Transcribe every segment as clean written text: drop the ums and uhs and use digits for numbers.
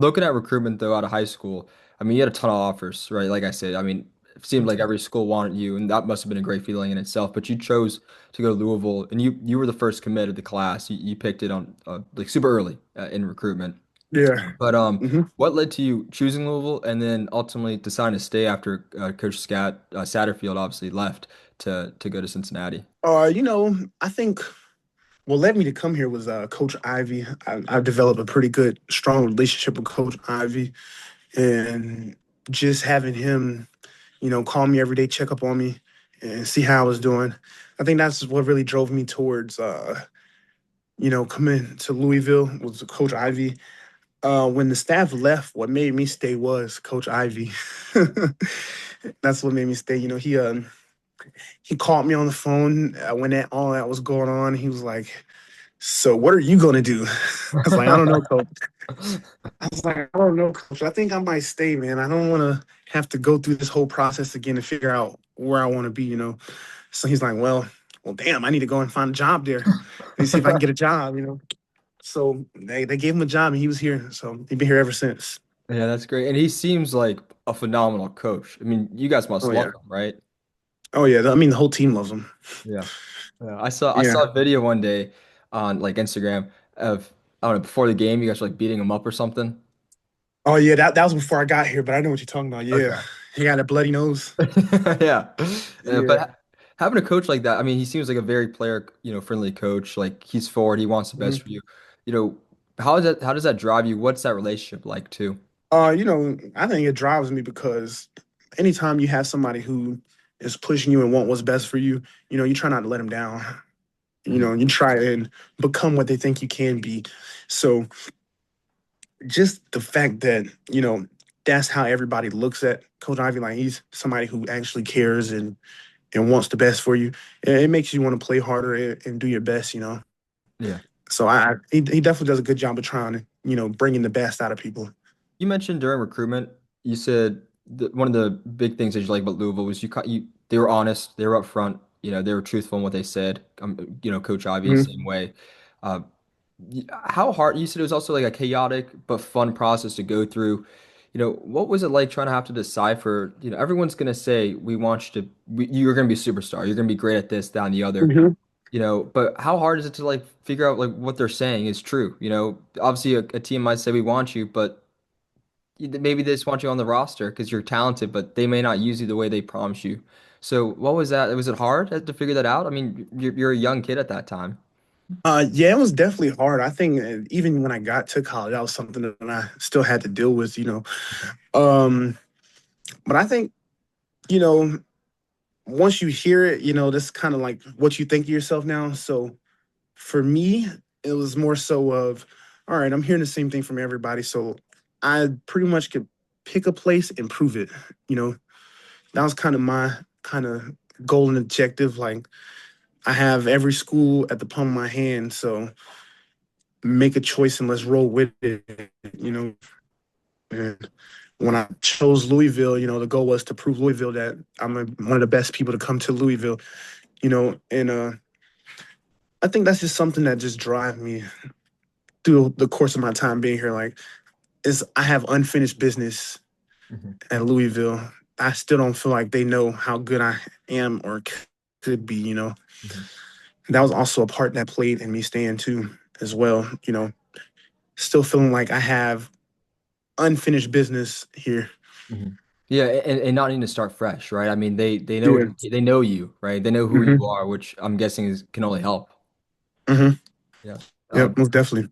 Looking at recruitment though out of high school, I mean, you had a ton of offers, right? Like I said, I mean, it seemed like every school wanted you, and that must have been a great feeling in itself. But you chose to go to Louisville, and you were the first commit of the class. You picked it on like super early in recruitment. Yeah. But hmm what led to you choosing Louisville, and then ultimately deciding to stay after Coach Satterfield obviously left to go to Cincinnati? I think what led me to come here was Coach Ivy. I've developed a pretty good, strong relationship with Coach Ivy, and just having him, call me every day, check up on me, and see how I was doing. I think that's what really drove me towards, coming to Louisville was Coach Ivy. When the staff left, what made me stay was Coach Ivy. That's what made me stay. He called me on the phone when all that was going on. He was like, "So what are you gonna do?" I was like, "I don't know, coach." I was like, "I don't know, coach. I think I might stay, man. I don't want to have to go through this whole process again to figure out where I want to be." So he's like, "Well, damn, I need to go and find a job there and see if I can get a job." So they gave him a job and he was here. So he's been here ever since. Yeah, that's great. And he seems like a phenomenal coach. I mean, you guys must Oh love yeah. him, right? Oh yeah. I mean, the whole team loves him. Yeah. Yeah. I saw Yeah. a video one day on like Instagram of I don't know, before the game, you guys were like beating him up or something. Oh yeah. That was before I got here, but I know what you're talking about. Yeah. Okay. He got a bloody nose. Yeah. But Yeah. having a coach like that, I mean, he seems like a very friendly coach. Like he's forward, he wants the best for Mhm. you. You know, how does that drive you? What's that relationship like too? I think it drives me because anytime you have somebody who is pushing you and want what's best for you, you try not to let them down. Mhm. You try and become what they think you can be. So just the fact that, that's how everybody looks at Coach Ivy, like he's somebody who actually cares and wants the best for you. It makes you want to play harder and do your best. Yeah. So he definitely does a good job of trying to, bringing the best out of people. You mentioned during recruitment, you said one of the big things that you like about Louisville was they were honest, they were upfront, they were truthful in what they said. Coach Ivy, Mhm. same way. Uh, how hard, you said it was also like a chaotic but fun process to go through. What was it like trying to have to decipher, everyone's going to say, we want you to, you're going to be a superstar, you're going to be great at this, that, and the other. Mhm. But how hard is it to like figure out like what they're saying is true? Obviously a team might say we want you, but maybe they just want you on the roster because you're talented, but they may not use you the way they promise you. So what was that? Was it hard to figure that out? I mean, you're a young kid at that time. Yeah, it was definitely hard. I think even when I got to college, that was something that I still had to deal with. Um, but I think, you know, once you hear it, that's kind of like what you think of yourself now. So for me, it was more so of, all right, I'm hearing the same thing from everybody. So I pretty much could pick a place and prove it. You know, that was kind of my kind of goal and objective. Like I have every school at the palm of my hand. So make a choice and let's roll with it. And when I chose Louisville, the goal was to prove Louisville that one of the best people to come to Louisville. And I think that's just something that just drive me through the course of my time being here. Like, is I have unfinished business Mhm. at Louisville. I still don't feel like they know how good I am or could be. Mhm. That was also a part that played in me staying too, as well. Still feeling like I have unfinished business here. Mhm. Yeah, and not needing to start fresh, right? I mean, they know Yeah. they know you, right? They know who you hmm are, which I'm guessing can only help. hmm Yeah. Yep, most definitely.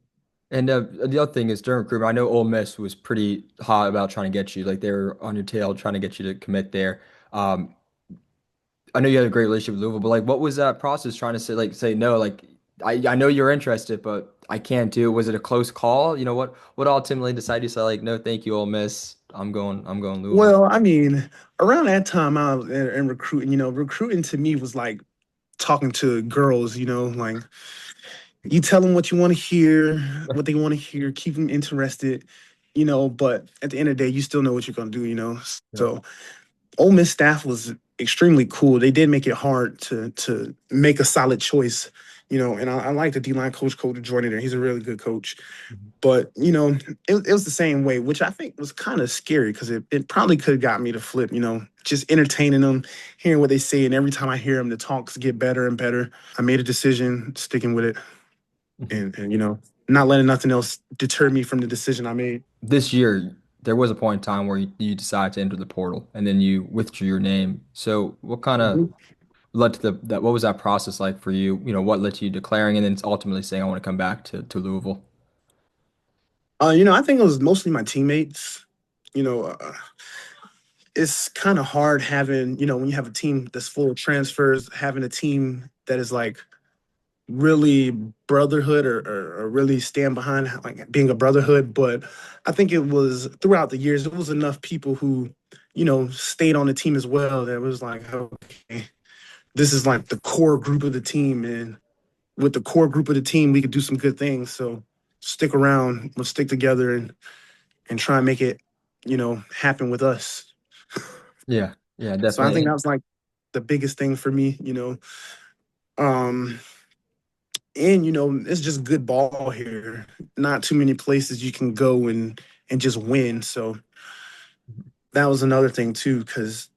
And the other thing is during recruitment, I know Ole Miss was pretty hot about trying to get you, like they were on your tail trying to get you to commit there. Um, I know you had a great relationship with Louisville, but like, what was that process trying to say no? Like, I know you're interested, but I can't do. Was it a close call? What ultimately decided you say like, no, thank you, Ole Miss. I'm going Louisville. Well, I mean, around that time I was in recruiting, recruiting to me was like talking to girls, like you tell them what you want to hear, what they want to hear, keep them interested. But at the end of the day, you still know what you're gonna do. Yeah. So Ole Miss staff was extremely cool. They did make it hard to make a solid choice. And I like the D-line coach, Coach Jordan there. He's a really good coach. Mhm. But, it was the same way, which I think was kind of scary because it probably could have got me to flip, just entertaining them, hearing what they say. And every time I hear them, the talks get better and better. I made a decision, sticking with it, Mhm. and not letting nothing else deter me from the decision I made. This year, there was a point in time where you decided to enter the portal and then you withdrew your name. So what kind of Mhm. led to that? What was that process like for you? What led to you declaring and then ultimately saying, I want to come back to Louisville? I think it was mostly my teammates. You know, uh, it's kind of hard having, when you have a team that's full of transfers, having a team that is like really brotherhood or really stand behind like being a brotherhood. But I think it was throughout the years, it was enough people who, stayed on the team as well. That was like, okay, this is like the core group of the team. And with the core group of the team, we could do some good things. So stick around, we'll stick together and try and make it, happen with us. Yeah, yeah, So I think definitely. that was like the biggest thing for me. Um, and it's just good ball here. Not too many places you can go and just win. So that was another thing too, because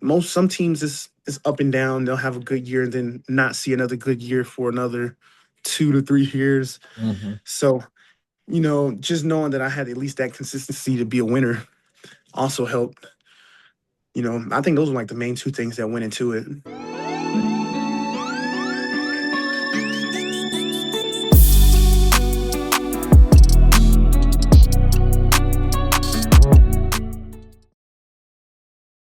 most some teams is up and down. They'll have a good year and then not see another good year for another 2 to 3 years. Hmm. So just knowing that I had at least that consistency to be a winner also helped. I think those were like the main two things that went into it.